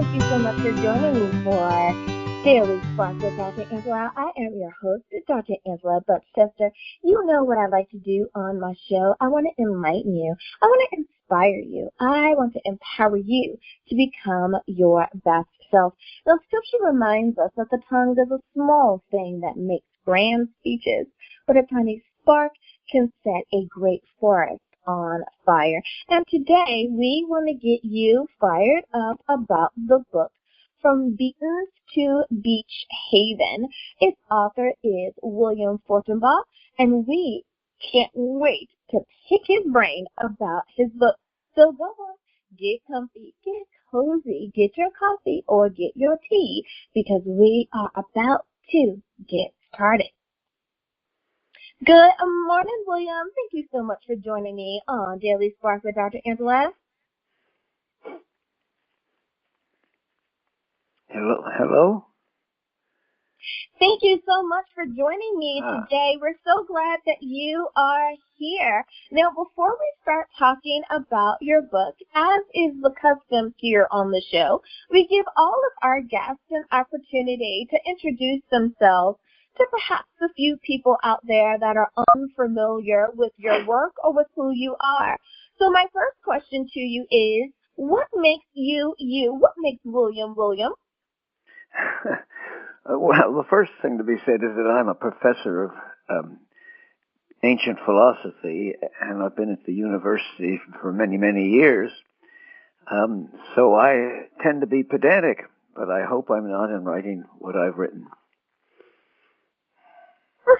Thank you so much for joining me for Daily Spark with Dr. Angela. I am your host, Dr. Angela Buckchester. You know what I like to do on my show. I want to enlighten you. I want to inspire you. I want to empower you to become your best self. The scripture reminds us that the tongue is a small thing that makes grand speeches, but a tiny spark can set a great forest on fire. And today we want to get you fired up about the book From Beaton to Beach Haven. Its author is William Fortenbaugh, and we can't wait to pick his brain about his book. So go on, get comfy, get cozy, get your coffee or get your tea, because we are about to get started. Good morning, William. Thank you so much for joining me on Daily Spark with Dr. Angela. Hello? Thank you so much for joining me today. We're so glad that you are here. Now, before we start talking about your book, as is the custom here on the show, we give all of our guests an opportunity to introduce themselves to perhaps a few people out there that are unfamiliar with your work or with who you are. So my first question to you is, what makes you you? What makes William William? Well, the first thing to be said is that I'm a professor of ancient philosophy, and I've been at the university for many, many years. So I tend to be pedantic, but I hope I'm not in writing what I've written.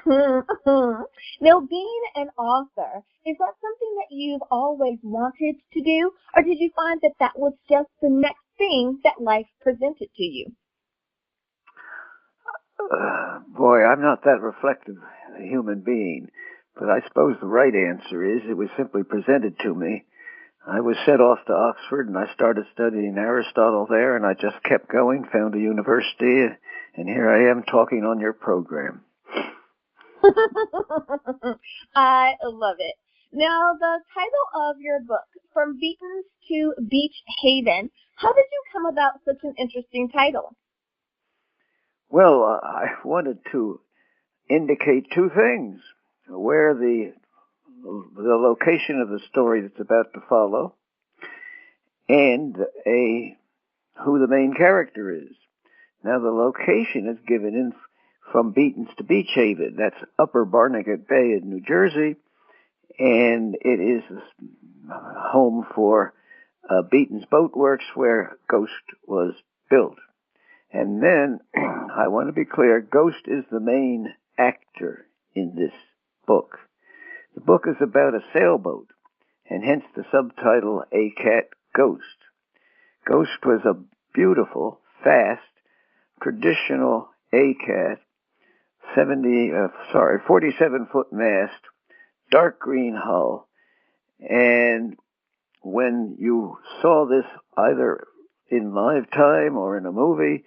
Now, being an author, is that something that you've always wanted to do, or did you find that that was just the next thing that life presented to you? Boy, I'm not that reflective a human being, but I suppose the right answer is it was simply presented to me. I was sent off to Oxford, and I started studying Aristotle there, and I just kept going, found a university, and here I am talking on your program. I love it. Now, the title of your book, From Beaton to Beach Haven, how did you come about such an interesting title? Well, I wanted to indicate two things: where the location of the story that's about to follow, and who the main character is. Now, the location is given in From Beaton's to Beach Haven. That's Upper Barnegat Bay in New Jersey, and it is home for Beaton's Boat Works, where Ghost was built. And then, I want to be clear, Ghost is the main actor in this book. The book is about a sailboat, and hence the subtitle, A Cat Ghost. Ghost was a beautiful, fast, traditional A-cat, 47-foot mast, dark green hull, and when you saw this either in live time or in a movie,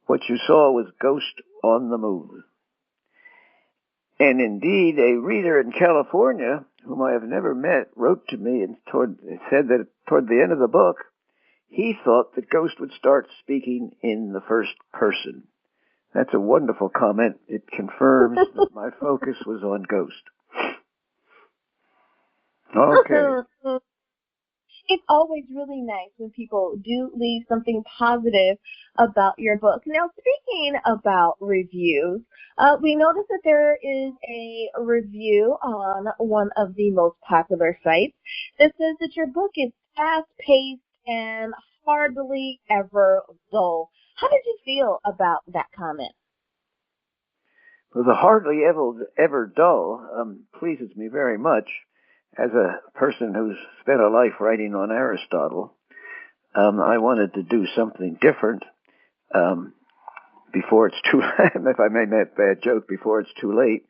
what you saw was Ghost on the move. And indeed, a reader in California, whom I have never met, wrote to me and said that toward the end of the book, he thought that Ghost would start speaking in the first person. That's a wonderful comment. It confirms that my focus was on Ghost. Okay. It's always really nice when people do leave something positive about your book. Now, speaking about reviews, we noticed that there is a review on one of the most popular sites that says that your book is fast-paced and hardly ever dull. How did you feel about that comment? Well, the hardly ever dull pleases me very much. As a person who's spent a life writing on Aristotle, I wanted to do something different before it's too if I may make a bad joke, before it's too late.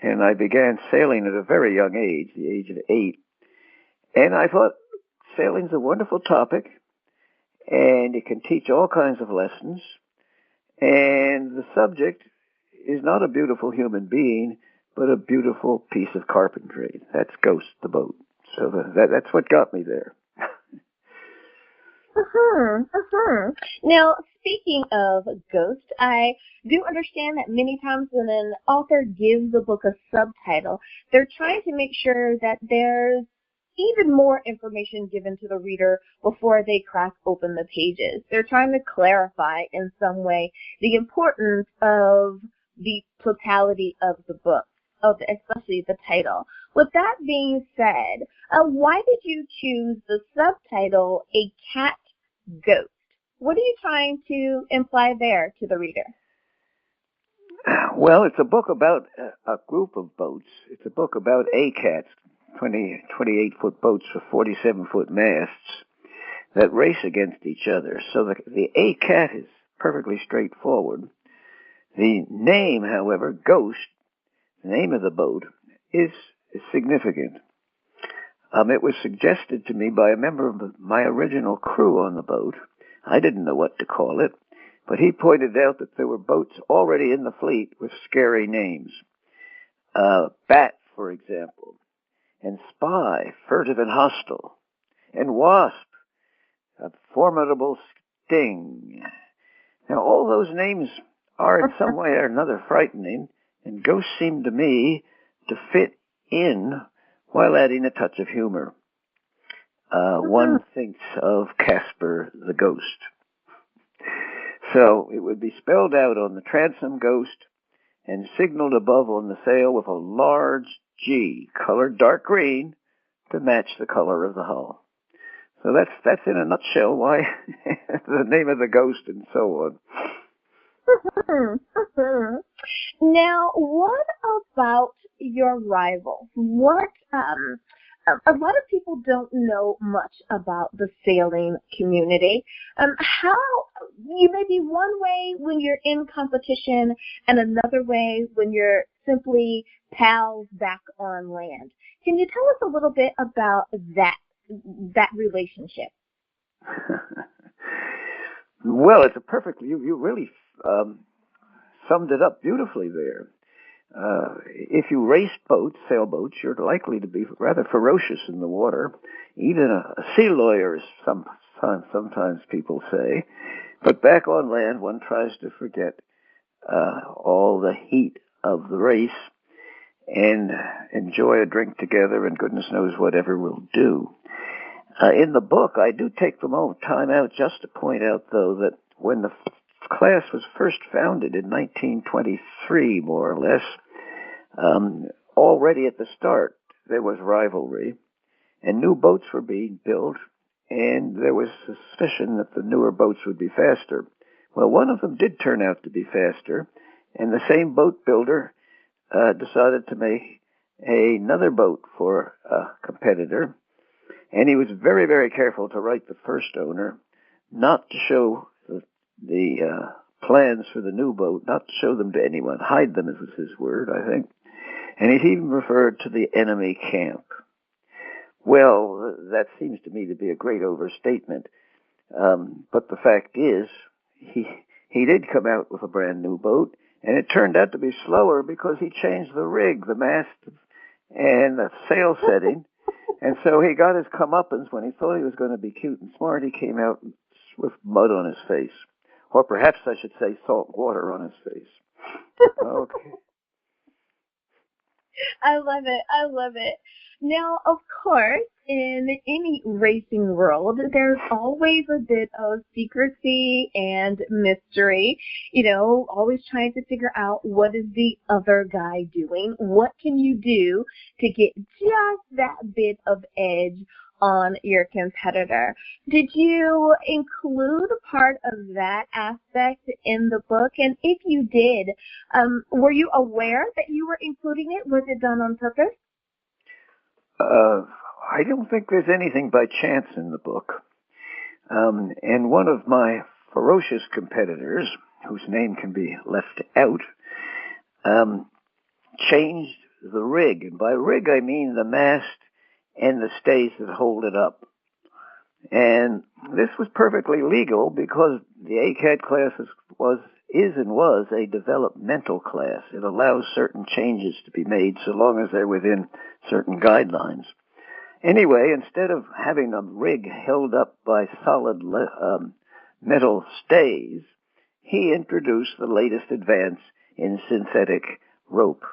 And I began sailing at a very young age, the age of 8. And I thought sailing's a wonderful topic, and it can teach all kinds of lessons. And the subject is not a beautiful human being, but a beautiful piece of carpentry. That's Ghost, the boat. So that's what got me there. Now, speaking of ghosts, I do understand that many times when an author gives a book a subtitle, they're trying to make sure that there's even more information given to the reader before they crack open the pages. They're trying to clarify in some way the importance of the totality of the book, especially the title. With that being said, why did you choose the subtitle, A Cat Ghost? What are you trying to imply there to the reader? Well, it's a book about a group of boats. It's a book about A-cats, 28-foot boats with 47-foot masts that race against each other. So the A-cat is perfectly straightforward. The name, however, Ghost, the name of the boat, is significant. It was suggested to me by a member of my original crew on the boat. I didn't know what to call it, but he pointed out that there were boats already in the fleet with scary names. Bat, for example, and Spy, furtive and hostile, and Wasp, a formidable sting. Now, all those names are in some way or another frightening, and Ghost seemed to me to fit in while adding a touch of humor. One thinks of Casper the Ghost. So it would be spelled out on the transom Ghost and signaled above on the sail with a large G, colored dark green, to match the color of the hull. So that's in a nutshell why the name of the Ghost and so on. Now, what about your rival? A lot of people don't know much about the sailing community. How you may be one way when you're in competition and another way when you're simply pals back on land. Can you tell us a little bit about that relationship? Well, it's a perfect. You really summed it up beautifully there. If you race boats, sailboats, you're likely to be rather ferocious in the water. Even a sea lawyer, sometimes people say. But back on land, one tries to forget all the heat of the race and enjoy a drink together, and goodness knows whatever we'll do. In the book, I do take the time out just to point out, though, that when the class was first founded in 1923, more or less, already at the start there was rivalry, and new boats were being built, and there was suspicion that the newer boats would be faster. Well, one of them did turn out to be faster, and the same boat builder decided to make another boat for a competitor, and he was very, very careful to write the first owner not to show the plans for the new boat, not to show them to anyone, hide them, was his word, I think. And he even referred to the enemy camp. Well, that seems to me to be a great overstatement. But the fact is, he did come out with a brand new boat, and it turned out to be slower because he changed the rig, the mast, and the sail setting. And so he got his comeuppance when he thought he was going to be cute and smart. He came out with mud on his face. Or perhaps I should say salt water on his face. Okay. I love it. Now, of course, in any racing world, there's always a bit of secrecy and mystery, always trying to figure out what is the other guy doing. What can you do to get just that bit of edge on your competitor? Did you include part of that aspect in the book? And if you did, were you aware that you were including it? Was it done on purpose? I don't think there's anything by chance in the book. And one of my ferocious competitors, whose name can be left out, changed the rig. And by rig, I mean the mast and the stays that hold it up. And this was perfectly legal because the ACAT class is and was a developmental class. It allows certain changes to be made so long as they're within certain guidelines. Anyway, instead of having a rig held up by solid metal stays, he introduced the latest advance in synthetic rope.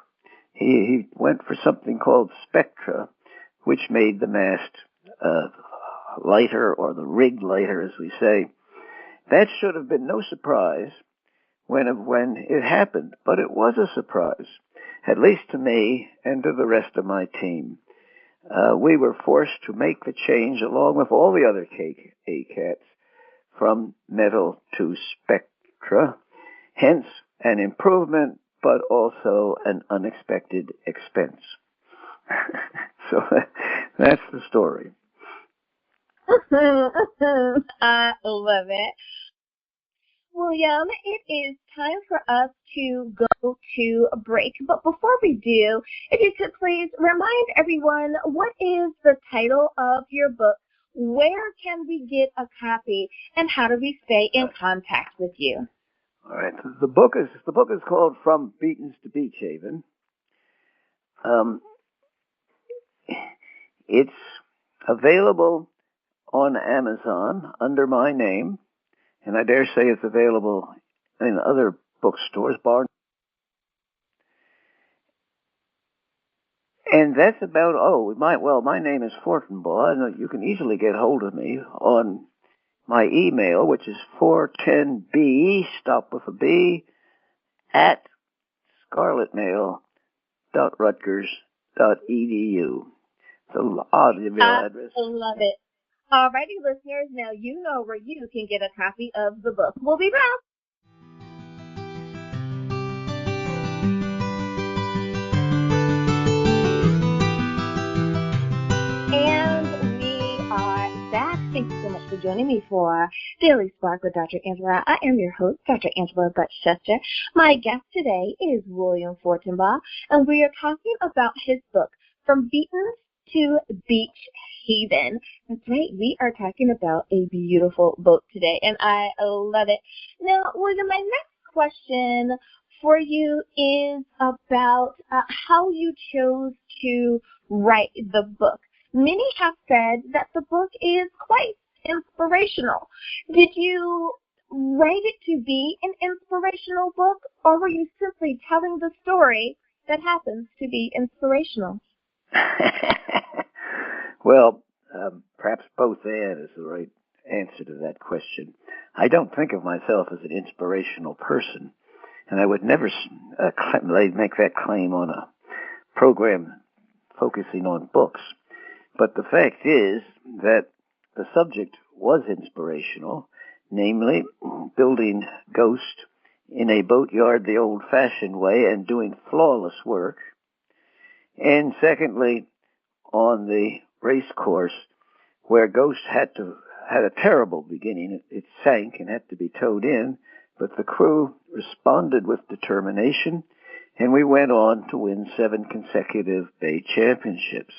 He went for something called spectra, which made the mast lighter, or the rig lighter, as we say. That should have been no surprise when it happened, but it was a surprise, at least to me and to the rest of my team. We were forced to make the change along with all the other ACATs from metal to spectra, hence an improvement, but also an unexpected expense. So that's the story. I love it. William, it is time for us to go to a break. But before we do, if you could please remind everyone, what is the title of your book? Where can we get a copy? And how do we stay in contact with you? All right. The book is called From Beatons to Beach Haven. It's available on Amazon under my name, and I dare say it's available in other bookstores, and that's about my name is Fortenbaugh, and you can easily get hold of me on my email, which is 410B, stop with a B, at scarletmail.rutgers.edu. It's an odd email address. I love it. Alrighty, listeners, now you know where you can get a copy of the book. We'll be back. And we are back. Thank you so much for joining me for Daily Spark with Dr. Angela. I am your host, Dr. Angela Butchester. My guest today is William Fortenbaugh, and we are talking about his book, From Beaton to Beach Haven. That's right, we are talking about a beautiful boat today, and I love it. Now, William, my next question for you is about how you chose to write the book. Many have said that the book is quite inspirational. Did you write it to be an inspirational book, or were you simply telling the story that happens to be inspirational? Well, perhaps both and is the right answer to that question. I don't think of myself as an inspirational person, and I would never make that claim on a program focusing on books. But the fact is that the subject was inspirational, namely building Ghost in a boatyard the old-fashioned way and doing flawless work. And secondly, on the race course, where Ghost had a terrible beginning. It sank and had to be towed in, but the crew responded with determination, and we went on to win 7 consecutive Bay Championships.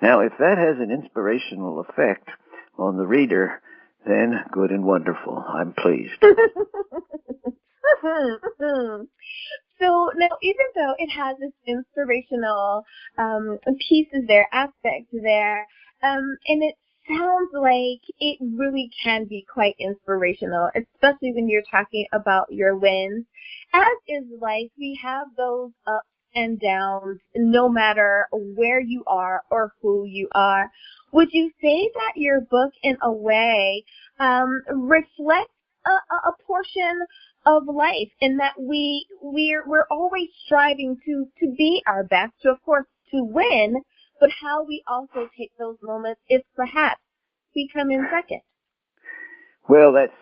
Now, if that has an inspirational effect on the reader, then good and wonderful. I'm pleased. So now, even though it has this inspirational pieces there, aspects there, and it sounds like it really can be quite inspirational, especially when you're talking about your wins. As is life, we have those ups and downs, no matter where you are or who you are. Would you say that your book, in a way, reflects a portion of life, in that we're always striving to be our best, to, of course, to win, but how we also take those moments if perhaps we come in second? Well, that's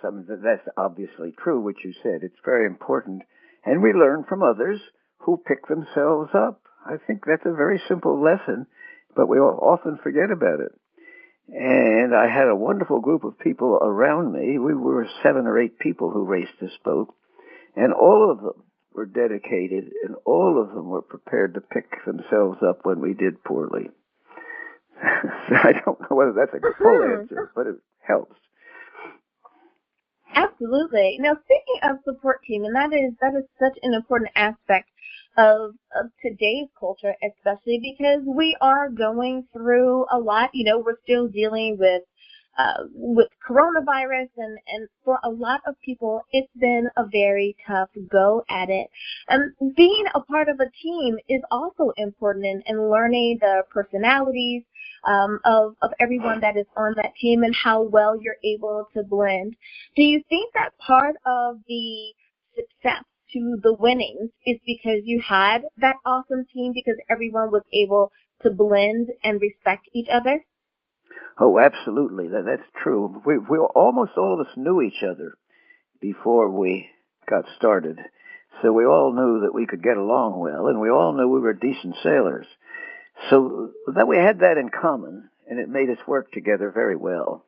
obviously true, what you said. It's very important. And we learn from others who pick themselves up. I think that's a very simple lesson, but we often forget about it. And I had a wonderful group of people around me. We were 7 or 8 people who raced this boat, and all of them were dedicated, and all of them were prepared to pick themselves up when we did poorly. So I don't know whether that's a full answer, but it helps. Absolutely. Now, speaking of support team, and that is such an important aspect of today's culture, especially because we are going through a lot. You know, we're still dealing with coronavirus, and for a lot of people, it's been a very tough go at it. And being a part of a team is also important in learning the personalities of everyone that is on that team and how well you're able to blend. Do you think that part of the success to the winnings is because you had that awesome team, because everyone was able to blend and respect each other? Oh, absolutely. That's true. We almost all of us knew each other before we got started. So we all knew that we could get along well, and we all knew we were decent sailors. So that we had that in common, and it made us work together very well.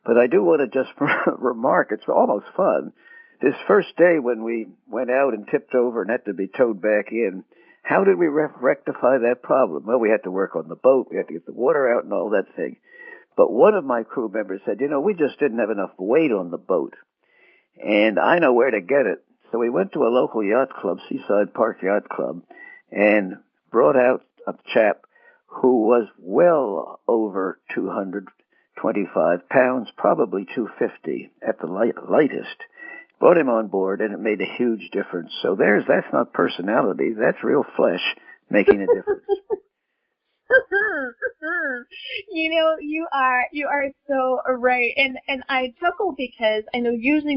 But I do want to just remark, it's almost fun. This first day when we went out and tipped over and had to be towed back in, how did we rectify that problem? Well, we had to work on the boat, we had to get the water out and all that thing. But one of my crew members said, we just didn't have enough weight on the boat, and I know where to get it. So we went to a local yacht club, Seaside Park Yacht Club, and brought out a chap who was well over 225 pounds, probably 250 at the lightest. Brought him on board, and it made a huge difference. So that's not personality, that's real flesh making a difference. You are so right, and I chuckle because I know usually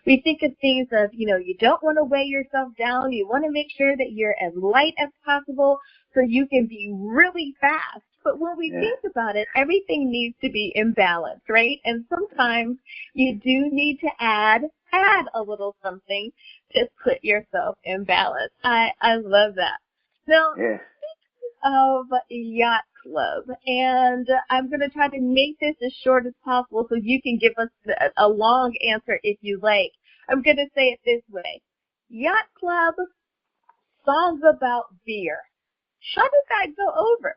we think of things of, you don't want to weigh yourself down, you want to make sure that you're as light as possible so you can be really fast. But when we think about it, everything needs to be in balance, right? And sometimes you do need to add a little something to put yourself in balance. I love that. Now, of Yacht Club, and I'm going to try to make this as short as possible so you can give us a long answer if you like. I'm going to say it this way. Yacht Club, songs about beer. How did that go over?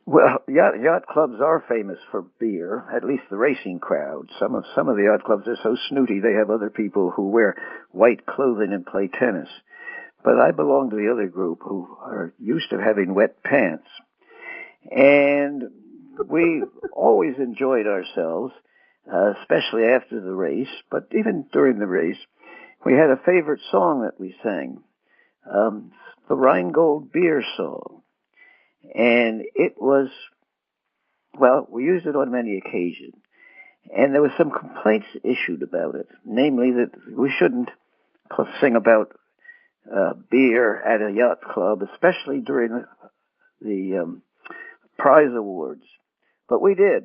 Well, yacht clubs are famous for beer, at least the racing crowd. Some of the yacht clubs are so snooty they have other people who wear white clothing and play tennis. But I belong to the other group who are used to having wet pants. And we always enjoyed ourselves, especially after the race, but even during the race. We had a favorite song that we sang, the Rheingold Beer Song. And it was, well, we used it on many occasions. And there were some complaints issued about it, namely that we shouldn't sing about beer at a yacht club, especially during the prize awards. But we did.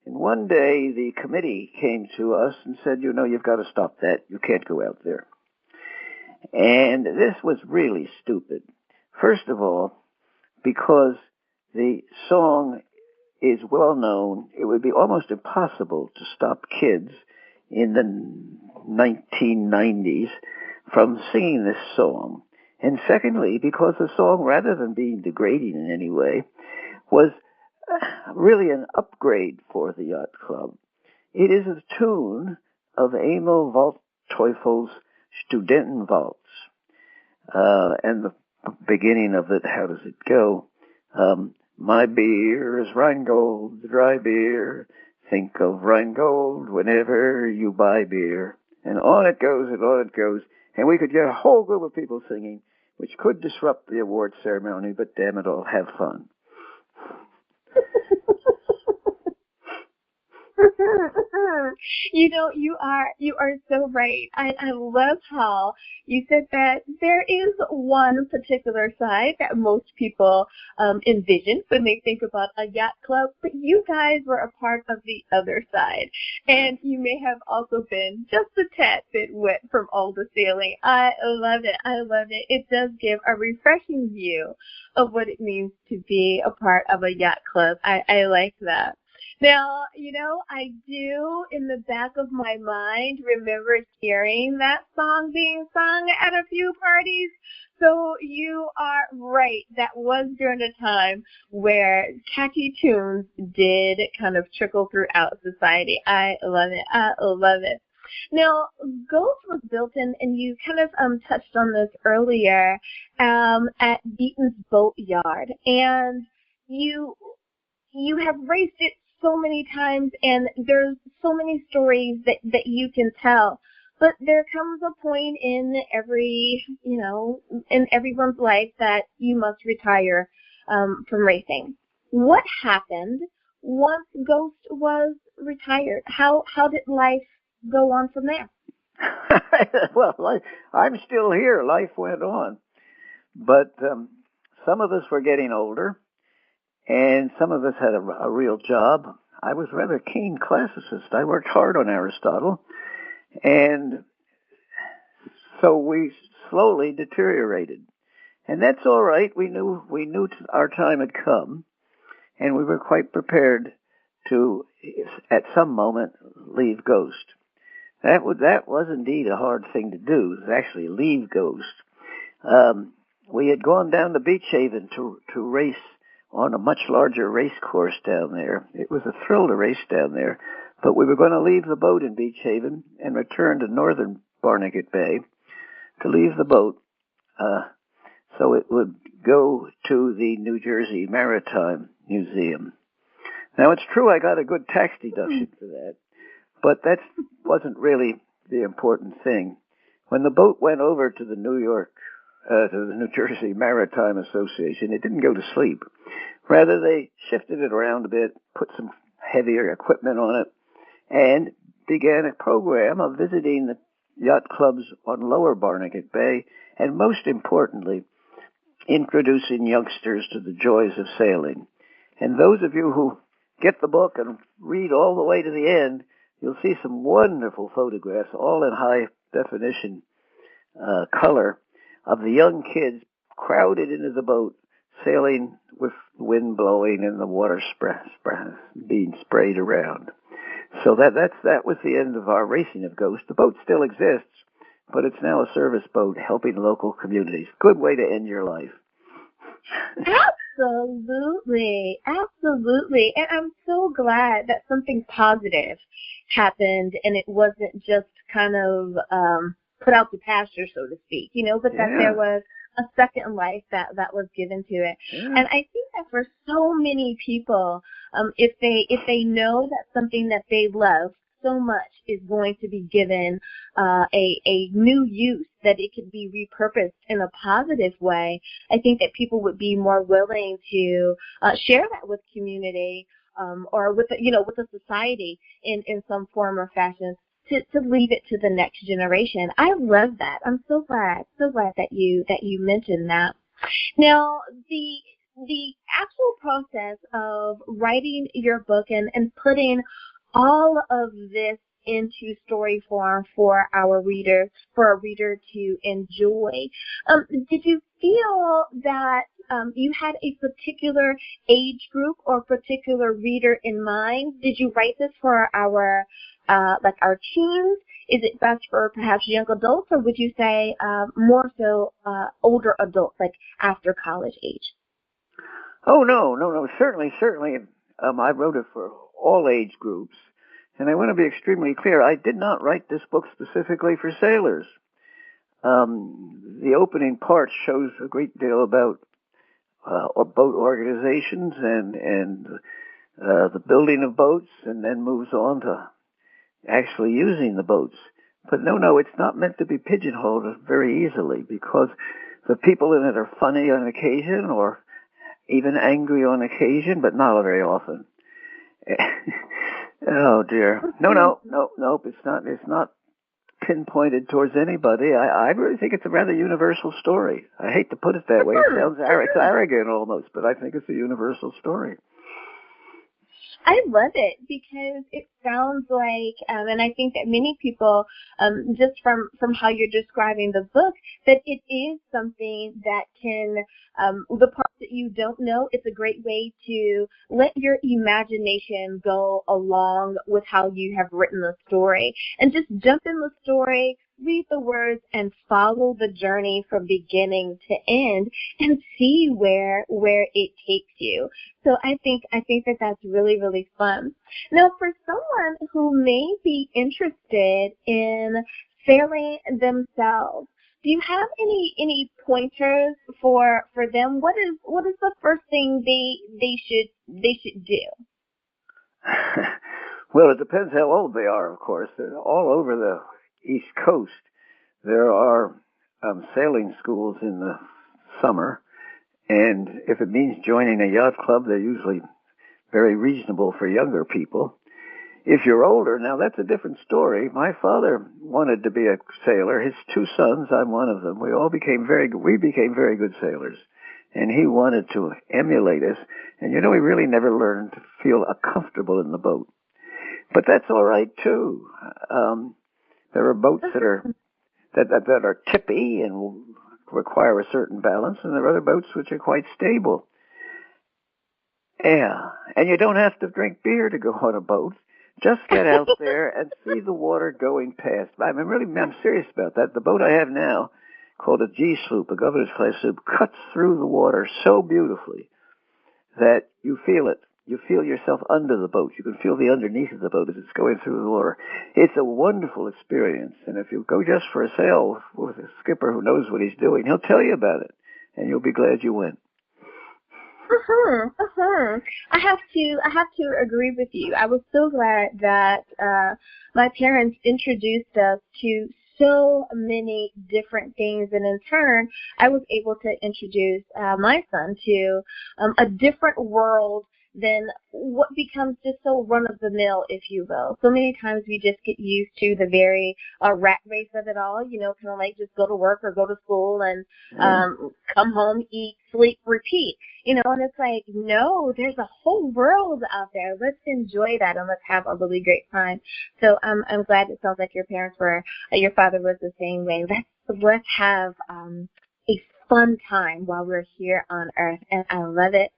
And one day the committee came to us and said, you've got to stop that. You can't go out there. And this was really stupid. First of all, because the song is well known, it would be almost impossible to stop kids in the 1990s from singing this song. And secondly, because the song, rather than being degrading in any way, was really an upgrade for the yacht club. It is a tune of Emil Waldteufel's Studentenwaltz. And the beginning of it, how does it go? My beer is Rheingold, dry beer. Think of Rheingold whenever you buy beer. And on it goes, and on it goes. And we could get a whole group of people singing, which could disrupt the award ceremony, but damn it all, have fun. You are so right. I love how you said that there is one particular side that most people envision when they think about a yacht club, but you guys were a part of the other side, and you may have also been just a tad bit wet from all the sailing. I love it. I love it. It does give a refreshing view of what it means to be a part of a yacht club. I like that. Now, I do in the back of my mind remember hearing that song being sung at a few parties. So you are right. That was during a time where catchy tunes did kind of trickle throughout society. I love it. I love it. Now, Ghost was built in, and you kind of touched on this earlier, at Beaton's boat yard, and you have raced it so many times, and there's so many stories that you can tell. But there comes a point in in everyone's life that you must retire from racing. What happened once Ghost was retired? How did life go on from there? Well, I'm still here. Life went on. But some of us were getting older, and some of us had a real job. I was a rather keen classicist. I worked hard on Aristotle, and so we slowly deteriorated. And that's all right. We knew our time had come, and we were quite prepared to, at some moment, leave Ghost. That was indeed a hard thing to do, actually leave Ghost. We had gone down to Beach Haven to race on a much larger race course down there. It was a thrill to race down there, but we were going to leave the boat in Beach Haven and return to northern Barnegat Bay to leave the boat, so it would go to the New Jersey Maritime Museum. Now, it's true I got a good tax deduction for that, but that wasn't really the important thing. When the boat went over to the to the New Jersey Maritime Association, it didn't go to sleep. Rather, they shifted it around a bit, put some heavier equipment on it, and began a program of visiting the yacht clubs on lower Barnegat Bay, and most importantly, introducing youngsters to the joys of sailing. And those of you who get the book and read all the way to the end, you'll see some wonderful photographs, all in high definition color, of the young kids crowded into the boat, sailing with the wind blowing and the water being sprayed around. So that was the end of our racing of Ghost. The boat still exists, but it's now a service boat helping local communities. Good way to end your life. Absolutely. Absolutely. And I'm so glad that something positive happened and it wasn't just kind of put out to pasture, so to speak, but that there was a second life that was given to it. Yeah. And I think that for so many people, if they know that something that they love so much is going to be given a new use, that it could be repurposed in a positive way, I think that people would be more willing to share that with community or with with the society in some form or fashion. To leave it to the next generation. I love that. I'm so glad that you mentioned that. Now, the actual process of writing your book and putting all of this into story form for a reader to enjoy. Did you feel that you had a particular age group or particular reader in mind? Did you write this for our teens? Is it best for perhaps young adults, or would you say more so older adults, like after college age? Oh, no. Certainly. I wrote it for all age groups. And I want to be extremely clear. I did not write this book specifically for sailors. The opening part shows a great deal about boat organizations and the building of boats, and then moves on to actually using the boats. But no, it's not meant to be pigeonholed very easily, because the people in it are funny on occasion or even angry on occasion, but not very often. Oh dear. Nope. It's not pinpointed towards anybody. I really think it's a rather universal story. I hate to put it that way. It sounds arrogant almost, but I think it's a universal story. I love it because it sounds like, and I think that many people, just from how you're describing the book, that it is something that can, the parts that that you don't know, it's a great way to let your imagination go along with how you have written the story. And just jump in the story, read the words, and follow the journey from beginning to end and see where it takes you. So I think that that's really, really fun. Now, for someone who may be interested in sailing themselves, do you have any pointers for them? What is the first thing they should do? Well, it depends how old they are, of course. All over the East Coast, there are sailing schools in the summer, and if it means joining a yacht club, they're usually very reasonable for younger people. If you're older, now that's a different story. My father wanted to be a sailor. His two sons, I'm one of them. We became very good sailors. And he wanted to emulate us. And we really never learned to feel comfortable in the boat. But that's all right too. There are boats that are tippy and require a certain balance, and there are other boats which are quite stable. Yeah, and you don't have to drink beer to go on a boat. Just get out there and see the water going past. I'm serious about that. The boat I have now, called a G sloop, a governor's class sloop, cuts through the water so beautifully that you feel it. You feel yourself under the boat. You can feel the underneath of the boat as it's going through the water. It's a wonderful experience. And if you go just for a sail with a skipper who knows what he's doing, he'll tell you about it, and you'll be glad you went. I have to agree with you. I was so glad that my parents introduced us to so many different things, and in turn, I was able to introduce my son to a different world than what becomes just so run-of-the-mill, if you will. So many times we just get used to the very rat race of it all, kind of like just go to work or go to school and come home, eat, sleep, repeat. And it's like, no, there's a whole world out there. Let's enjoy that and let's have a really great time. So I'm glad it sounds like your father was the same way. Let's have a fun time while we're here on Earth, and I love it.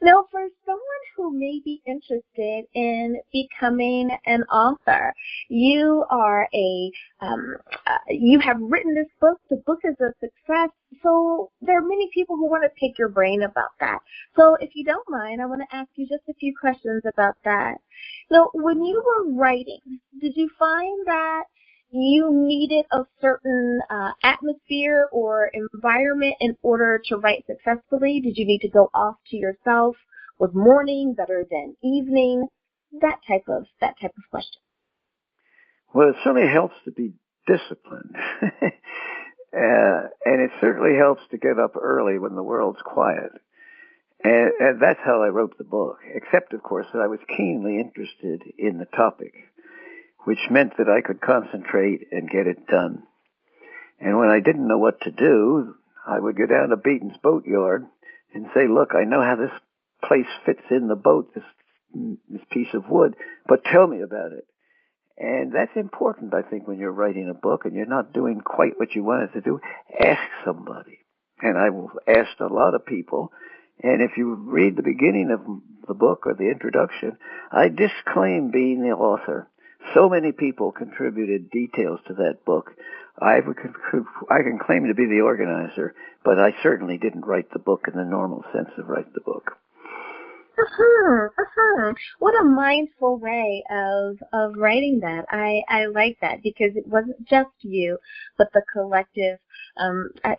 Now, for someone who may be interested in becoming an author, you are you have written this book. The book is a success. So there are many people who want to pick your brain about that. So if you don't mind, I want to ask you just a few questions about that. Now, when you were writing, did you find that you needed a certain atmosphere or environment in order to write successfully? Did you need to go off to yourself? Was morning better than evening? That type of question. Well, it certainly helps to be disciplined. And it certainly helps to get up early when the world's quiet. And that's how I wrote the book, except, of course, that I was keenly interested in the topic, which meant that I could concentrate and get it done. And when I didn't know what to do, I would go down to Beaton's boatyard and say, look, I know how this place fits in the boat, this piece of wood, but tell me about it. And that's important, I think, when you're writing a book and you're not doing quite what you wanted to do. Ask somebody. And I asked a lot of people. And if you read the beginning of the book or the introduction, I disclaim being the author. So many people contributed details to that book. I can claim to be the organizer, but I certainly didn't write the book in the normal sense of write the book. What a mindful way of writing that. I like that because it wasn't just you, but the collective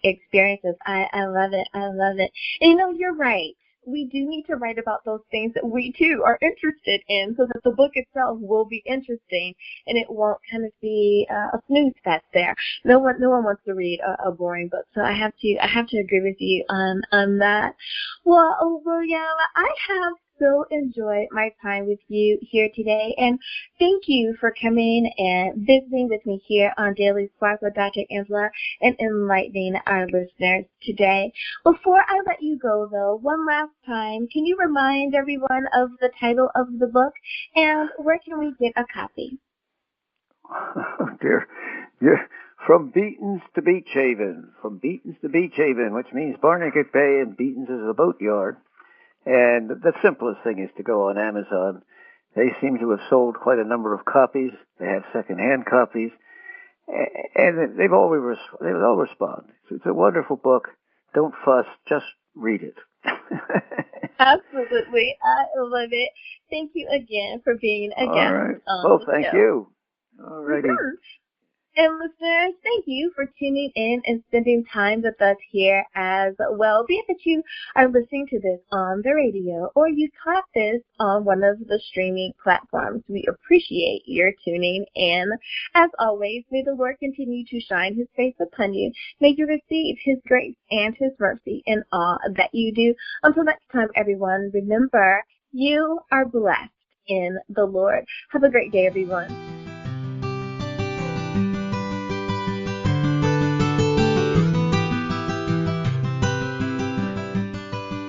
experiences. I love it. I love it. And you're right. We do need to write about those things that we too are interested in, so that the book itself will be interesting and it won't kind of be a snooze fest there. No one wants to read a boring book, so I have to agree with you on that. Well, William, I have so enjoyed my time with you here today, and thank you for coming and visiting with me here on Daily Spark with Dr. Angela and enlightening our listeners today. Before I let you go, though, one last time, can you remind everyone of the title of the book and where can we get a copy? Oh, dear. From Beaton's to Beach Haven. From Beaton's to Beach Haven, which means Barnegat Bay, and Beaton's is a boat yard. And the simplest thing is to go on Amazon. They seem to have sold quite a number of copies. They have second-hand copies. And they'll respond. It's a wonderful book. Don't fuss. Just read it. Absolutely. I love it. Thank you again for being a guest. All right. Well, thank you. All righty. Mm-hmm. And listeners, thank you for tuning in and spending time with us here as well. Be it that you are listening to this on the radio or you caught this on one of the streaming platforms. We appreciate your tuning in. As always, may the Lord continue to shine his face upon you. May you receive his grace and his mercy in all that you do. Until next time, everyone, remember, you are blessed in the Lord. Have a great day, everyone.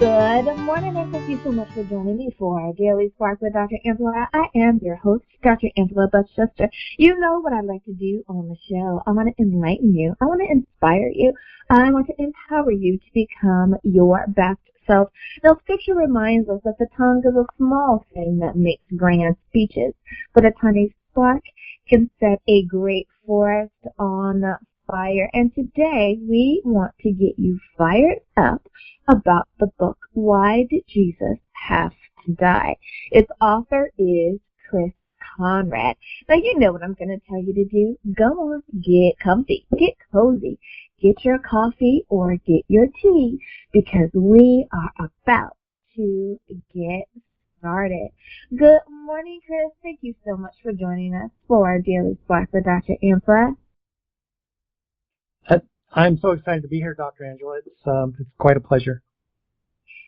Good morning, and thank you so much for joining me for our Daily Spark with Dr. Angela. I am your host, Dr. Angela Butchester. You know what I like to do on the show. I want to enlighten you. I want to inspire you. I want to empower you to become your best self. Now, Scripture reminds us that the tongue is a small thing that makes grand speeches, but a tiny spark can set a great forest on fire. And today we want to get you fired up about the book, Why Did Jesus Have to Die? Its author is Conrad. Now, you know what I'm going to tell you to do. Go on, get comfy, get cozy, get your coffee or get your tea, because we are about to get started. Good morning, Chris. Thank you so much for joining us for our Daily Spark with Dr. Angela. I'm so excited to be here, Dr. Angela. It's quite a pleasure.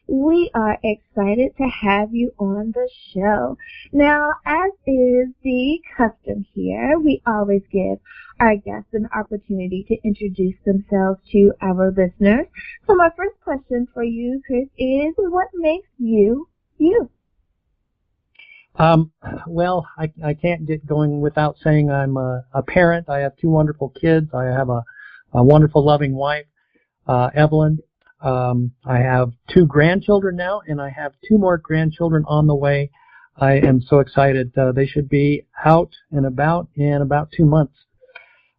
We are excited to have you on the show. Now, as is the custom here, we always give our guests an opportunity to introduce themselves to our listeners. So my first question for you, Chris, is what makes you, you? Well, I can't get going without saying I'm a parent. I have two wonderful kids. I have a wonderful, loving wife, Evelyn. I have two grandchildren now, and I have two more grandchildren on the way. I am so excited. They should be out and about in about 2 months.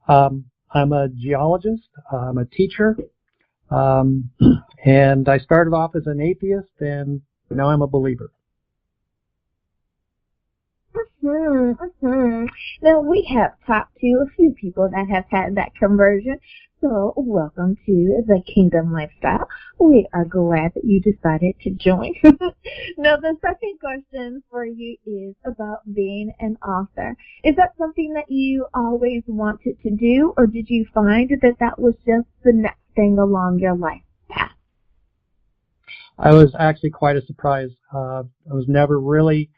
I'm a geologist. I'm a teacher. And I started off as an atheist, and now I'm a believer. Now, we have talked to a few people that have had that conversion. So, welcome to the Kingdom Lifestyle. We are glad that you decided to join. Now, the second question for you is about being an author. Is that something that you always wanted to do, or did you find that was just the next thing along your life path? I was actually quite a surprise. I was never really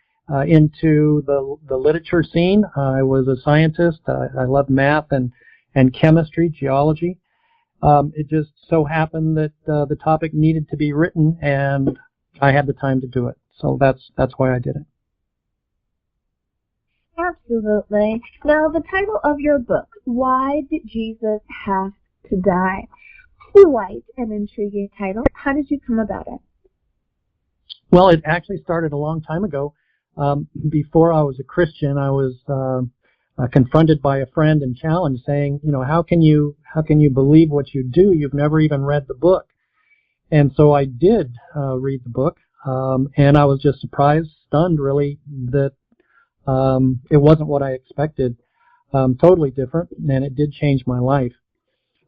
into the literature scene. I was a scientist. I loved math and chemistry, geology. It just so happened that the topic needed to be written, and I had the time to do it. So that's why I did it. Absolutely. Now, the title of your book, Why Did Jesus Have to Die? Quite an intriguing title. How did you come about it? Well, it actually started a long time ago. Before I was a Christian, I was confronted by a friend and challenged, saying, how can you believe what you do? You've never even read the book. And so I did read the book, and I was just surprised, stunned, really, that it wasn't what I expected. Totally different, and it did change my life.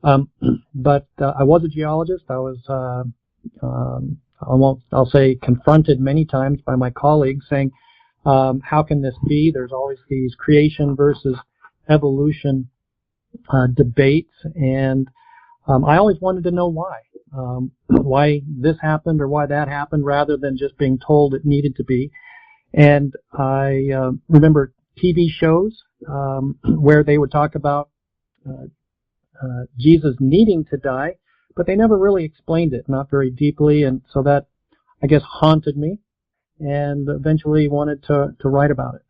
But I was a geologist. I was, I'll say, confronted many times by my colleagues, saying, how can this be? There's always these creation versus evolution debates, and I always wanted to know why this happened or why that happened, rather than just being told it needed to be. And I remember TV shows where they would talk about Jesus needing to die, but they never really explained it, not very deeply, and so that, I guess, haunted me, and eventually wanted to write about it.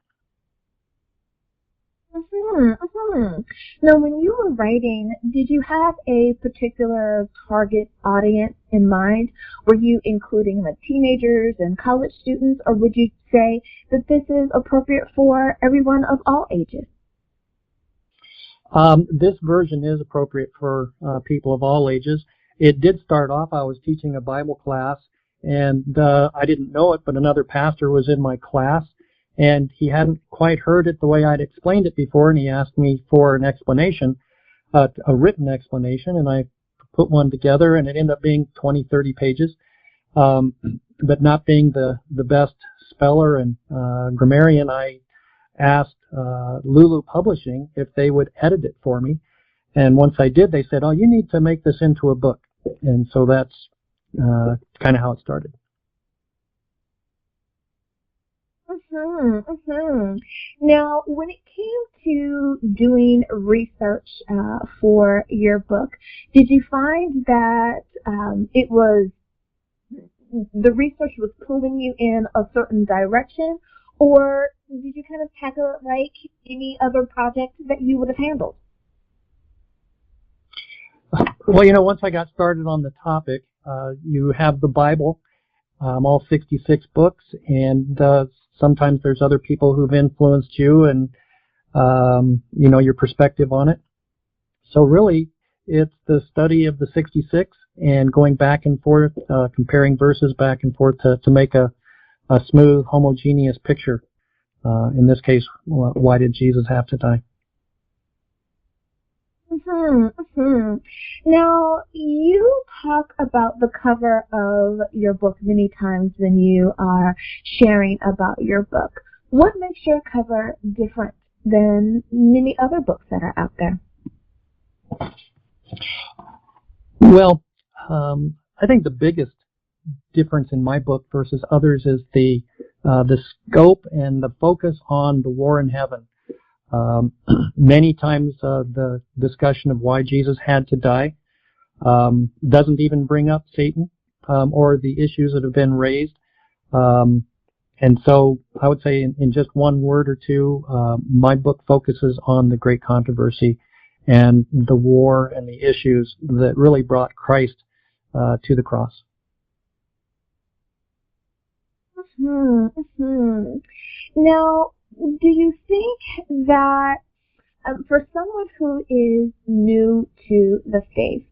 Now, when you were writing, did you have a particular target audience in mind? Were you including like teenagers and college students, or would you say that this is appropriate for everyone of all ages? This version is appropriate for people of all ages. It did start off, I was teaching a Bible class, and I didn't know it, but another pastor was in my class, and he hadn't quite heard it the way I'd explained it before, and he asked me for an explanation, a written explanation, and I put one together, and it ended up being 20, 30 pages. But not being the best speller and grammarian, I asked Lulu Publishing if they would edit it for me. And once I did, they said, "Oh, you need to make this into a book." And so that's kind of how it started. Now, when it came to doing research for your book, did you find that the research was pulling you in a certain direction, or did you kind of tackle it like any other project that you would have handled? Well, once I got started on the topic, you have the Bible, all 66 books, and sometimes there's other people who've influenced you and, your perspective on it. So really, it's the study of the 66 and going back and forth, comparing verses back and forth to make a smooth, homogeneous picture. In this case, why did Jesus have to die? Now, you talk about the cover of your book many times when you are sharing about your book. What makes your cover different than many other books that are out there? Well, I think the biggest difference in my book versus others is the scope and the focus on the war in heaven. Many times the discussion of why Jesus had to die doesn't even bring up Satan or the issues that have been raised. And so I would say in just one word or two, my book focuses on the great controversy and the war and the issues that really brought Christ to the cross. Now, do you think that for someone who is new to the faith,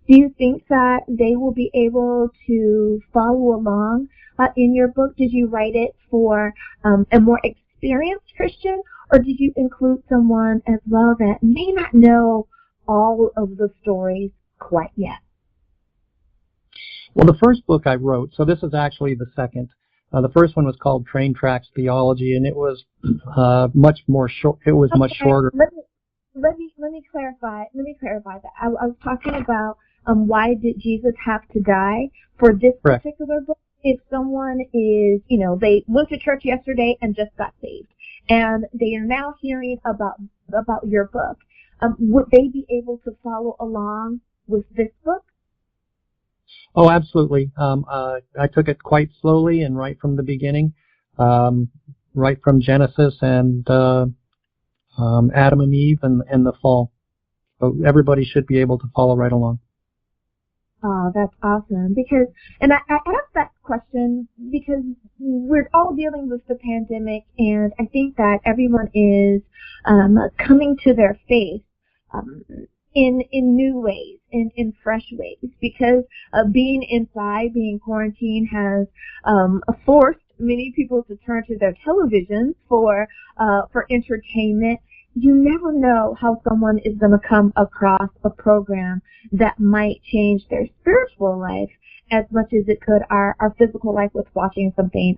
do you think that they will be able to follow along in your book? Did you write it for a more experienced Christian, or did you include someone as well that may not know all of the stories quite yet? Well, the first book I wrote, so this is actually the second. The first one was called Train Tracks Theology, and it was much more short. It was much shorter. Let me clarify. Let me clarify that. I was talking about why did Jesus have to die for this Correct. particular book. If someone is, they went to church yesterday and just got saved, and they are now hearing about your book, would they be able to follow along with this book? Oh, absolutely. I took it quite slowly and right from the beginning, right from Genesis and Adam and Eve and the fall. So everybody should be able to follow right along. Oh, that's awesome. And I asked that question because we're all dealing with the pandemic, and I think that everyone is coming to their faith in new ways, in fresh ways, because being inside, being quarantined has forced many people to turn to their televisions for entertainment. You never know how someone is going to come across a program that might change their spiritual life as much as it could our physical life with watching something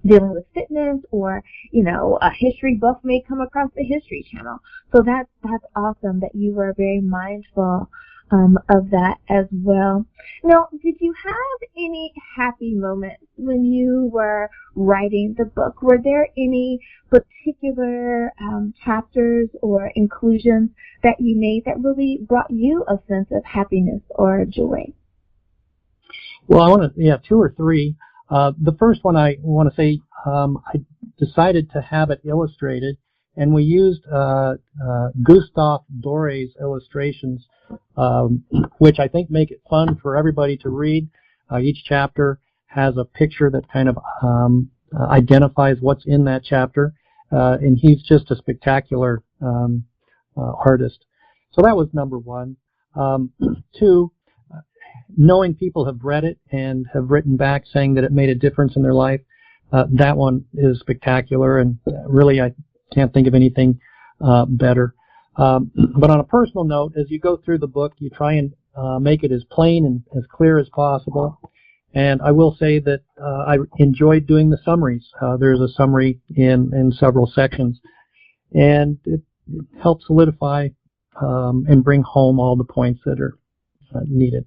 dealing with fitness, or a history buff may come across the History Channel. So that's awesome that you were very mindful of that as well. Now, did you have any happy moments when you were writing the book? Were there any particular chapters or inclusions that you made that really brought you a sense of happiness or joy? Well, I want to, two or three. The first one I want to say, I decided to have it illustrated, and we used Gustave Doré's illustrations, which I think make it fun for everybody to read. Each chapter has a picture that kind of identifies what's in that chapter, and he's just a spectacular artist. So that was number one. Two, knowing people have read it and have written back saying that it made a difference in their life, that one is spectacular, and really I can't think of anything better. But on a personal note, as you go through the book, you try and make it as plain and as clear as possible. And I will say that I enjoyed doing the summaries. There's a summary in several sections, and it helps solidify and bring home all the points that are needed.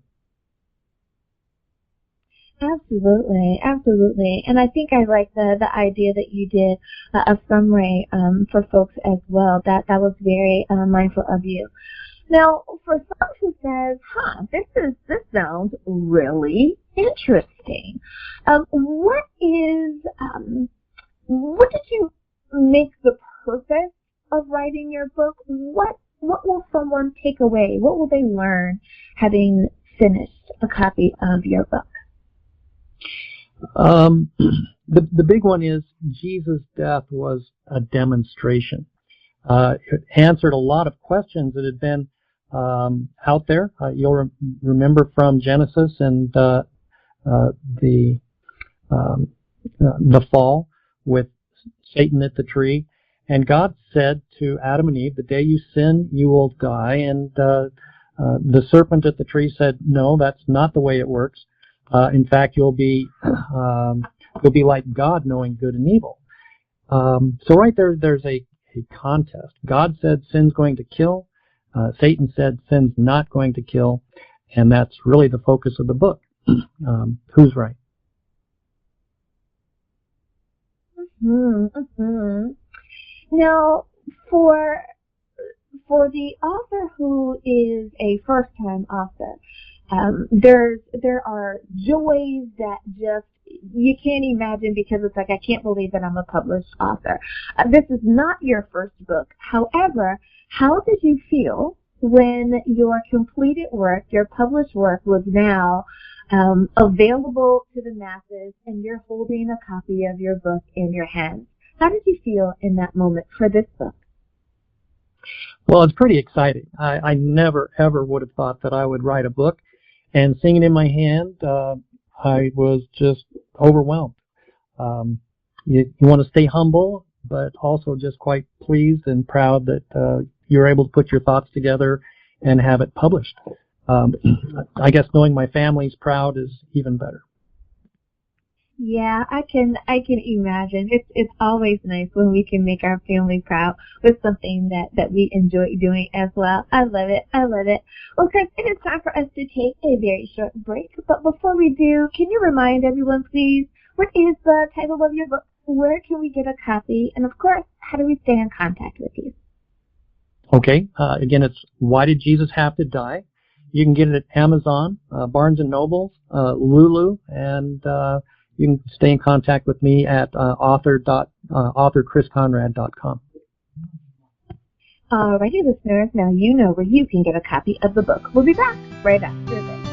Absolutely, absolutely. And I think I like the idea that you did a summary for folks as well. That was very mindful of you. Now, for someone who says, this sounds really interesting, what did you make the purpose of writing your book? What will someone take away? What will they learn having finished a copy of your book? The big one is Jesus' death was a demonstration. It answered a lot of questions that had been out there. You'll remember from Genesis and the fall with Satan at the tree, and God said to Adam and Eve, "The day you sin, you will die." And the serpent at the tree said, "No, that's not the way it works. In fact, you'll be like God, knowing good and evil." So right there's a contest. God said sin's going to kill. Satan said sin's not going to kill, and that's really the focus of the book. Who's right? Now, for the author who is a first-time author, there are joys that just you can't imagine, because it's like, I can't believe that I'm a published author. This is not your first book. However, how did you feel when your completed work, your published work, was now available to the masses, and you're holding a copy of your book in your hands? How did you feel in that moment for this book? Well, it's pretty exciting. I never, ever would have thought that I would write a book, and seeing it in my hand, I was just overwhelmed. You want to stay humble, but also just quite pleased and proud that you're able to put your thoughts together and have it published. I guess knowing my family's proud is even better. Yeah, I can imagine. It's always nice when we can make our family proud with something that we enjoy doing as well. I love it. Well, Chris, it is time for us to take a very short break. But before we do, can you remind everyone, please, what is the title of your book? Where can we get a copy? And of course, how do we stay in contact with you? Okay. Again, it's Why Did Jesus Have to Die? You can get it at Amazon, Barnes & Noble, Lulu, and you can stay in contact with me at authorchrisconrad.com. Alrighty, listeners, now you know where you can get a copy of the book. We'll be back right after this.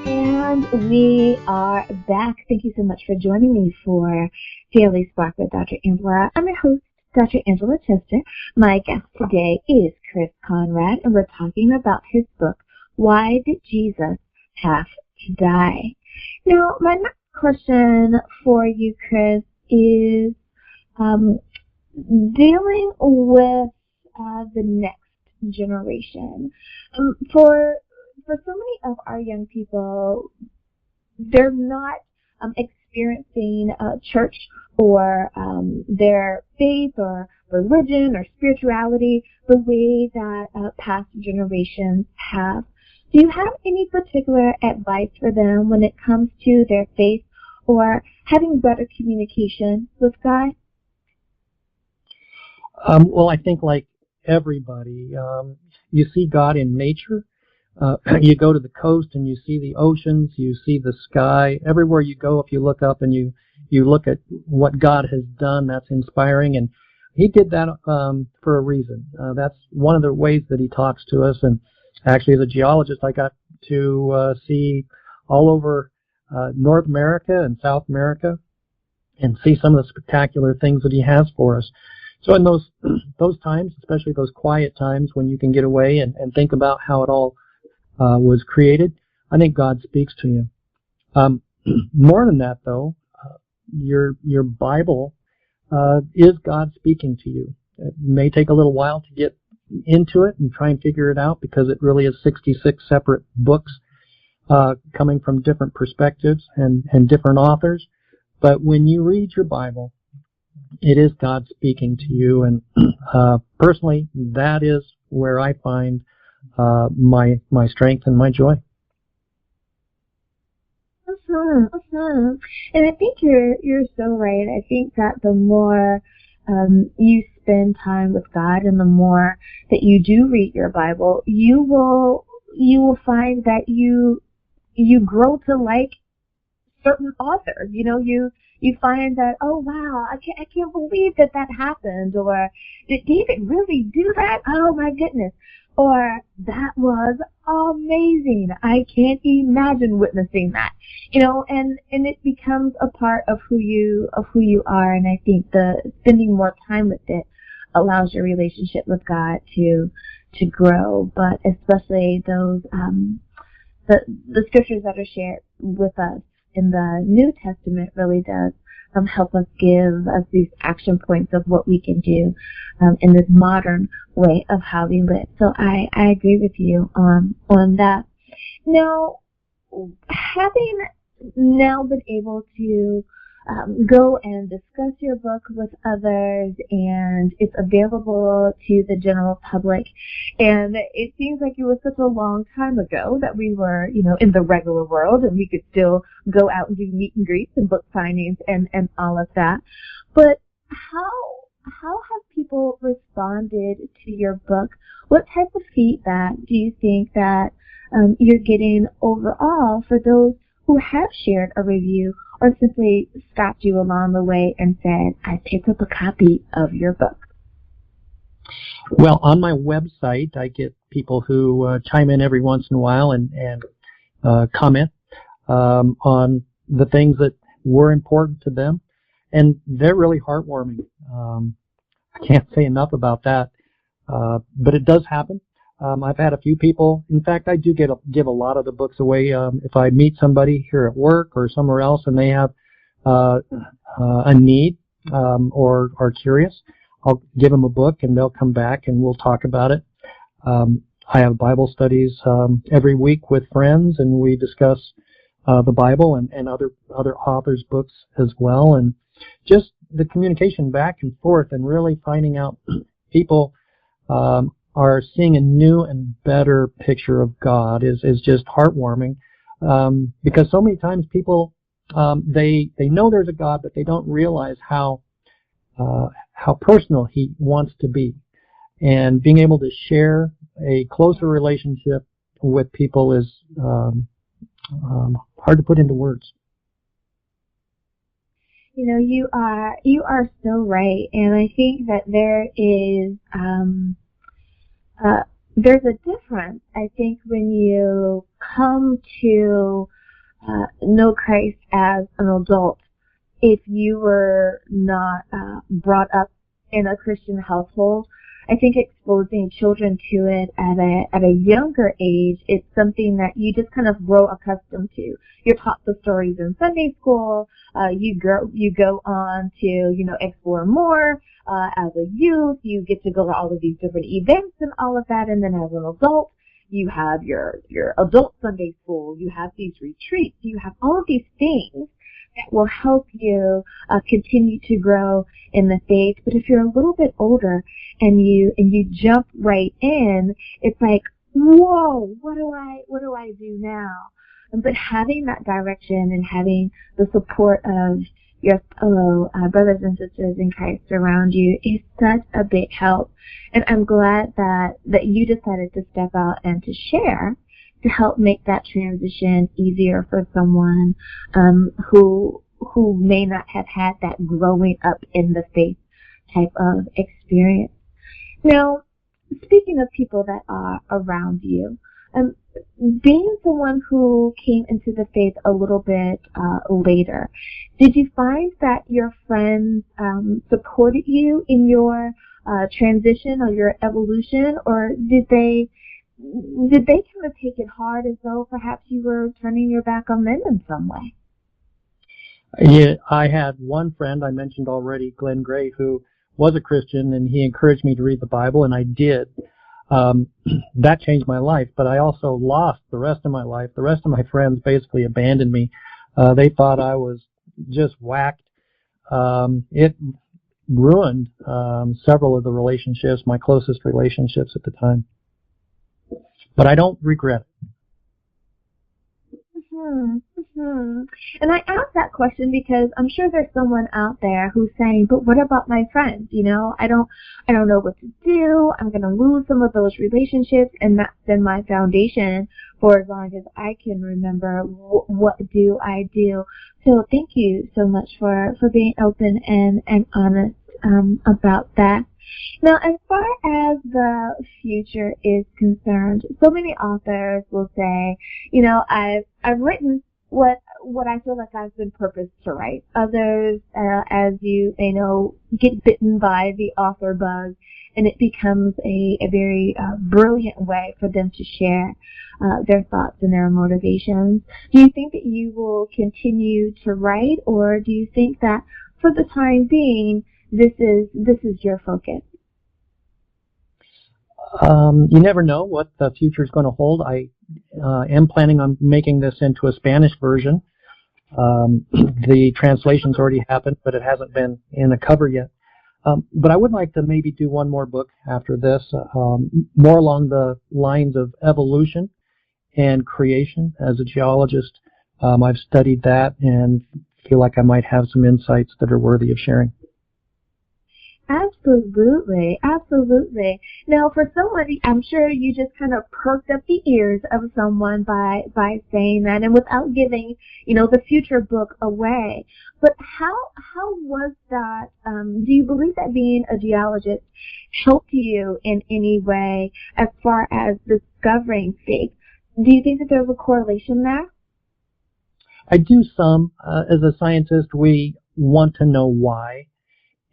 And we are back. Thank you so much for joining me for Daily Spark with Dr. Angela. I'm your host, Dr. Angela Chester. My guest today is Chris Conrad, and we're talking about his book, Why Did Jesus Have to Die? Now, my next question for you, Chris, is dealing with the next generation. For so many of our young people, they're not experiencing church or their faith or religion or spirituality the way that past generations have. Do you have any particular advice for them when it comes to their faith or having better communication with God? Well, I think like everybody, you see God in nature. You go to the coast and you see the oceans, you see the sky. Everywhere you go, if you look up and you look at what God has done, that's inspiring. And he did that for a reason. That's one of the ways that he talks to us. And actually, as a geologist, I got to see all over North America and South America and see some of the spectacular things that he has for us. So in those times, especially those quiet times when you can get away and think about how it all was created, I think God speaks to you. More than that, though, your Bible is God speaking to you. It may take a little while to get into it and try and figure it out because it really is 66 separate books coming from different perspectives and different authors. But when you read your Bible, it is God speaking to you, and personally, that is where I find my strength and my joy. And I think you're so right. I think that the more you spend time with God, and the more that you do read your Bible, you will find that you grow to like certain authors. You find that, oh wow, I can't believe that happened, or did David really do that? Oh my goodness. Or that was amazing. I can't imagine witnessing that. And it becomes a part of who you are, and I think spending more time with it allows your relationship with God to grow. But especially those the scriptures that are shared with us in the New Testament really does help us, give us these action points of what we can do in this modern way of how we live. So I agree with you on that. Now, having now been able to go and discuss your book with others, and it's available to the general public, and it seems like it was such a long time ago that we were, in the regular world, and we could still go out and do meet and greets and book signings and all of that. But how have people responded to your book? What type of feedback do you think that you're getting overall for those who have shared a review or simply stopped you along the way and said, I picked up a copy of your book? Well, on my website, I get people who chime in every once in a while and comment on the things that were important to them, and they're really heartwarming. I can't say enough about that, but it does happen. I've had a few people. In fact, I do give a lot of the books away. If I meet somebody here at work or somewhere else and they have a need or are curious, I'll give them a book and they'll come back and we'll talk about it. I have Bible studies every week with friends, and we discuss the Bible and other authors' books as well. And just the communication back and forth and really finding out people are seeing a new and better picture of God is just heartwarming, because so many times people they know there's a God, but they don't realize how personal He wants to be, and being able to share a closer relationship with people is hard to put into words. You are so right, and I think that there's a difference, I think, when you come to know Christ as an adult. If you were not brought up in a Christian household, I think exposing children to it at a younger age, it's something that you just kind of grow accustomed to. You're taught the stories in Sunday school. You go on to explore more. As a youth, you get to go to all of these different events and all of that, and then as an adult, you have your adult Sunday school. You have these retreats. You have all of these things that will help you continue to grow in the faith. But if you're a little bit older and you jump right in, it's like, whoa, what do I do now? But having that direction and having the support of your fellow brothers and sisters in Christ around you is such a big help. And I'm glad that you decided to step out and to share, to help make that transition easier for someone who may not have had that growing up in the faith type of experience. Now, speaking of people that are around you, being someone who came into the faith a little bit later, did you find that your friends supported you in your transition or your evolution, or did they kind of take it hard as though perhaps you were turning your back on them in some way? Yeah, I had one friend I mentioned already, Glenn Gray, who was a Christian, and he encouraged me to read the Bible, and I did. That changed my life, but I also lost the rest of my life. The rest of my friends basically abandoned me. They thought I was just whacked. It ruined several of the relationships, my closest relationships at the time. But I don't regret it. And I ask that question because I'm sure there's someone out there who's saying, but what about my friends? You know, I don't know what to do. I'm going to lose some of those relationships, and that's been my foundation for as long as I can remember. What do I do? So thank you so much for being open and honest about that. Now, as far as the future is concerned, so many authors will say, you know, I've written what I feel like I've been purposed to write. Others, as you may know, get bitten by the author bug, and it becomes a very brilliant way for them to share their thoughts and their motivations. Do you think that you will continue to write, or do you think that for the time being, this is your focus? You never know what the future is going to hold. I am planning on making this into a Spanish version. The translation's already happened, but it hasn't been in a cover yet. But I would like to maybe do one more book after this, more along the lines of evolution and creation. As a geologist, I've studied that and feel like I might have some insights that are worthy of sharing. Absolutely, absolutely. Now, for somebody, I'm sure you just kind of perked up the ears of someone by saying that, and without giving, you know, the future book away. But how was that? Do you believe that being a geologist helped you in any way as far as discovering faith? Do you think that there's a correlation there? I do some. As a scientist, we want to know why.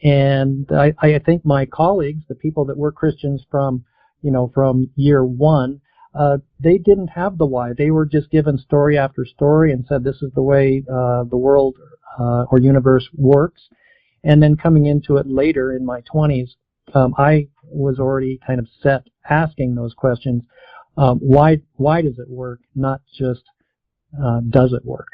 And I think my colleagues, the people that were Christians from year one, they didn't have the why. They were just given story after story and said this is the way the world or universe works. And then coming into it later in my 20s, I was already kind of set asking those questions. Why does it work? Not just does it work?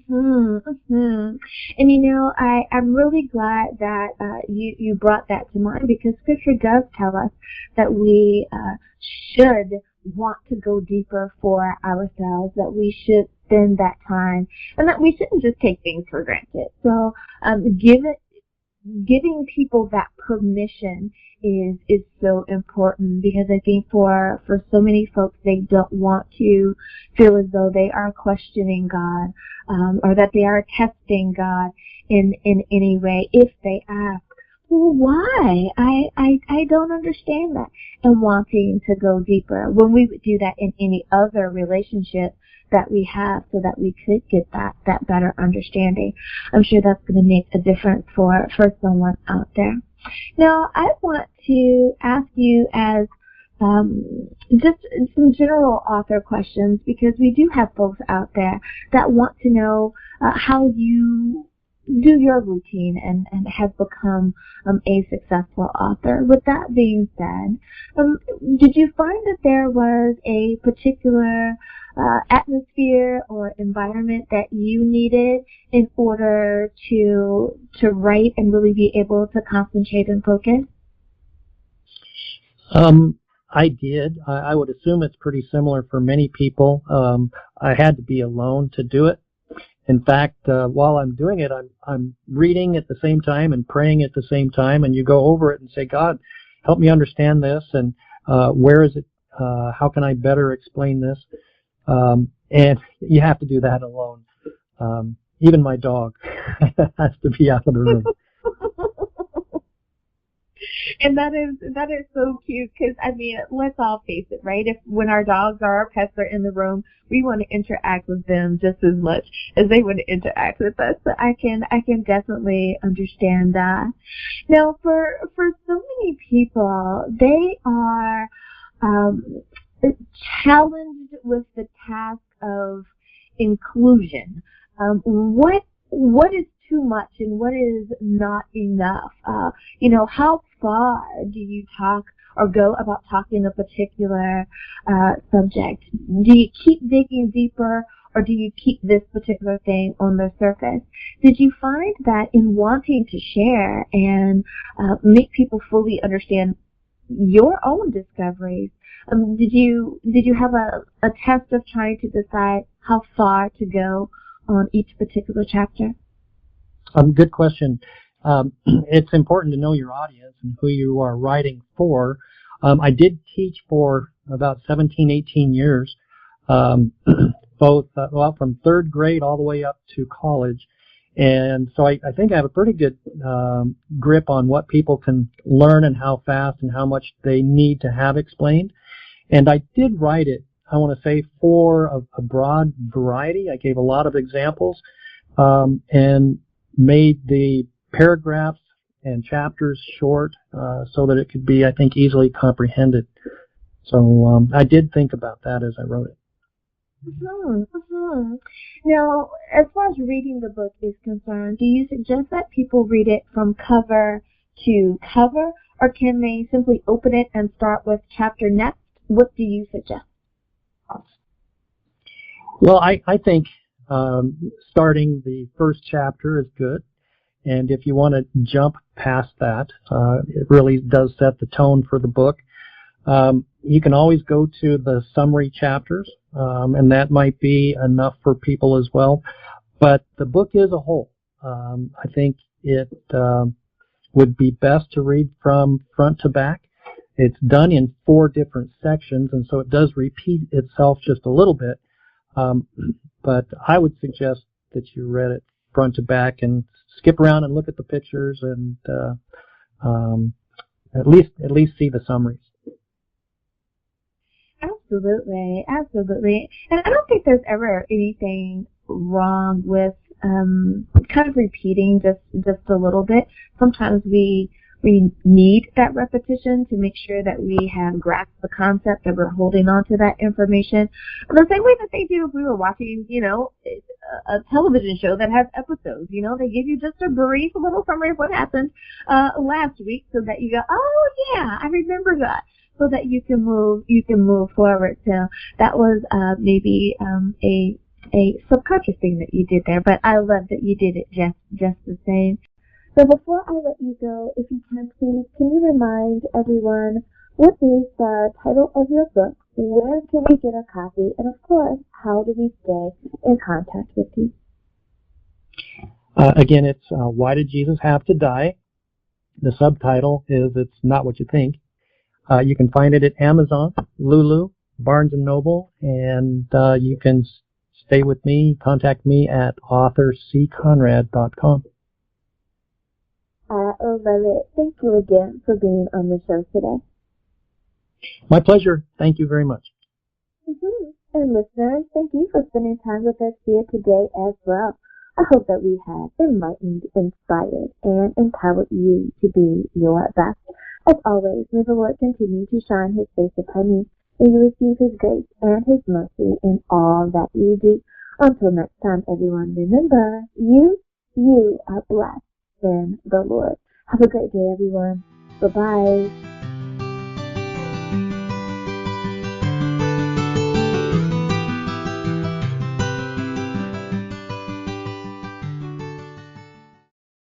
And you know, I'm really glad that you brought that to mind, because Scripture does tell us that we should want to go deeper for ourselves, that we should spend that time, and that we shouldn't just take things for granted. So giving people that permission is so important, because I think for so many folks, they don't want to feel as though they are questioning God, or that they are testing God in any way. If they ask, well, why? I don't understand that, and wanting to go deeper, when we would do that in any other relationship that we have, so that we could get that better understanding. I'm sure that's going to make a difference for someone out there. Now, I want to ask you as just some general author questions, because we do have folks out there that want to know how you do your routine and have become a successful author. With that being said, did you find that there was a particular atmosphere or environment that you needed in order to write and really be able to concentrate and focus? I did. I would assume it's pretty similar for many people. I had to be alone to do it. In fact, while I'm doing it, I'm reading at the same time and praying at the same time, and you go over it and say, God, help me understand this, and where is it How can I better explain this? And you have to do that alone. Even my dog has to be out of the room. And that is so cute because, I mean, let's all face it, right? When our dogs or our pets are in the room, we want to interact with them just as much as they want to interact with us. So I can definitely understand that. Now, for so many people, they are challenged with the task of inclusion. What is too much and what is not enough? How far do you talk or go about talking a particular subject? Do you keep digging deeper, or do you keep this particular thing on the surface? Did you find that in wanting to share and make people fully understand your own discoveries, did you have a test of trying to decide how far to go on each particular chapter? Good question. It's important to know your audience and who you are writing for. I did teach for about 17, 18 years, both from third grade all the way up to college. And so I think I have a pretty good grip on what people can learn and how fast and how much they need to have explained. And I did write it, I want to say, for a broad variety. I gave a lot of examples and made the paragraphs and chapters short so that it could be, I think, easily comprehended. So I did think about that as I wrote it. Mm-hmm, mm-hmm. Now, as far as reading the book is concerned, do you suggest that people read it from cover to cover, or can they simply open it and start with chapter next? What do you suggest? Well, I think starting the first chapter is good. And if you want to jump past that, it really does set the tone for the book. You can always go to the summary chapters, and that might be enough for people as well. But the book is a whole. I think it would be best to read from front to back. It's done in 4 different sections, and so it does repeat itself just a little bit. But I would suggest that you read it front to back and skip around and look at the pictures and at least see the summaries. Absolutely, absolutely. And I don't think there's ever anything wrong with kind of repeating just a little bit. Sometimes we need that repetition to make sure that we have grasped the concept, that we're holding on to that information. The same way that they do if we were watching, a television show that has episodes. They give you just a brief little summary of what happened last week so that you go, oh yeah, I remember that, so that you can move forward. So that was maybe a subconscious thing that you did there, but I love that you did it just the same. So before I let you go, if you can, please, can you remind everyone what is the title of your book, where can we get a copy, and of course, how do we stay in contact with you? Again, it's Why Did Jesus Have to Die? The subtitle is It's Not What You Think. You can find it at Amazon, Lulu, Barnes & Noble, and you can stay with me, contact me at authorcconrad.com. I love it. Thank you again for being on the show today. My pleasure. Thank you very much. Mm-hmm. And listeners, thank you for spending time with us here today as well. I hope that we have enlightened, inspired, and empowered you to be your best. As always, may the Lord continue to shine His face upon you, and you receive His grace and His mercy in all that you do. Until next time, everyone, remember, you are blessed in the Lord. Have a great day, everyone. Bye-bye.